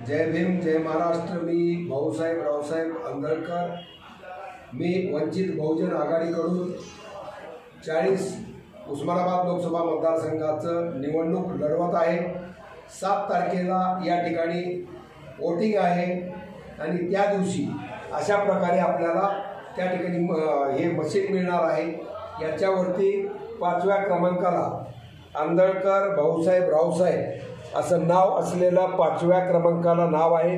जय भीम जय महाराष्ट्र। मी भाऊसाहेब रावसाहेब आंदळकर। मी वंचित बहुजन आघाडीकडून 40 उस्मानाबाद लोकसभा मतदारसंघाचं निवडणूक लढवत आहे। 7 तारखेला या ठिकाणी वोटिंग आहे आणि त्या दिवशी अशा प्रकारे आपल्याला त्या ठिकाणी हे मशीन मिळणार आहे। याच्यावरती 5व्या क्रमांकाला आंदळकर भाऊसाहेब रावसाहेब असं नाव असलेलं 5व्या क्रमांकाला नाव आहे।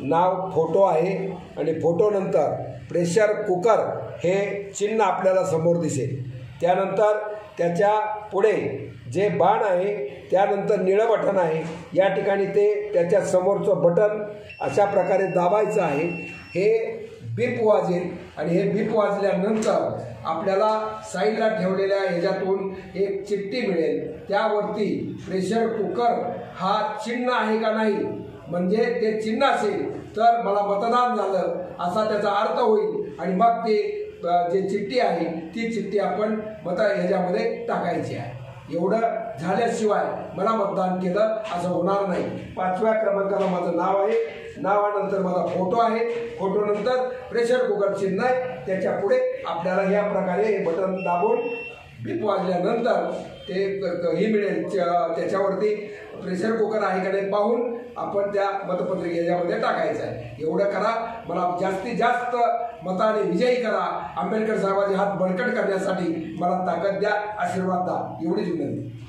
नाव फोटो आहे आणि फोटोनंतर प्रेशर कुकर हे चिन्ह आपल्याला समोर दिसेल। त्यानंतर त्याच्या पुढे जे बाण आहे त्यानंतर निळं बटन आहे। या ठिकाणी ते त्याच्या समोरचं बटन अशा प्रकारे दाबायचं आहे। हे बीप वाजेल आणि हे बीप वाजल्यानंतर आपल्याला साईडला ठेवलेल्या ह्याच्यातून एक चिठ्ठी मिळेल। त्यावरती प्रेशर कुकर हा चिन्ह आहे का नाही, म्हणजे ते चिन्ह असेल तर मला मतदान झालं असा त्याचा अर्थ होईल आणि मग ते जे चिठ्ठी आहे ती चिठ्ठी आपण ह्याच्यामध्ये टाकायची आहे। एवढं झाल्याशिवाय मला मतदान केलं असं होणार नाही। 5व्या क्रमांकाला माझं नाव आहे। नावानंतर माझा फोटो आहे। फोटोनंतर प्रेशर कुकर चिन्ह आहे। त्याच्या पुढे आपल्याला या प्रकारे हे बटन दाबून बीप वाजल्यानंतर ते ही मिळेल। त्याच्यावरती प्रेशर कुकर आहे का नाही पाहून आपण त्या मतपत्रिकेमध्ये टाकायचं आहे। एवढं करा। मला जास्तीत जास्त मताने विजयी करा। आंबेडकर साहेबांचे हात बळकट करण्यासाठी मला ताकद द्या, आशीर्वाद द्या, एवढीच विनंती।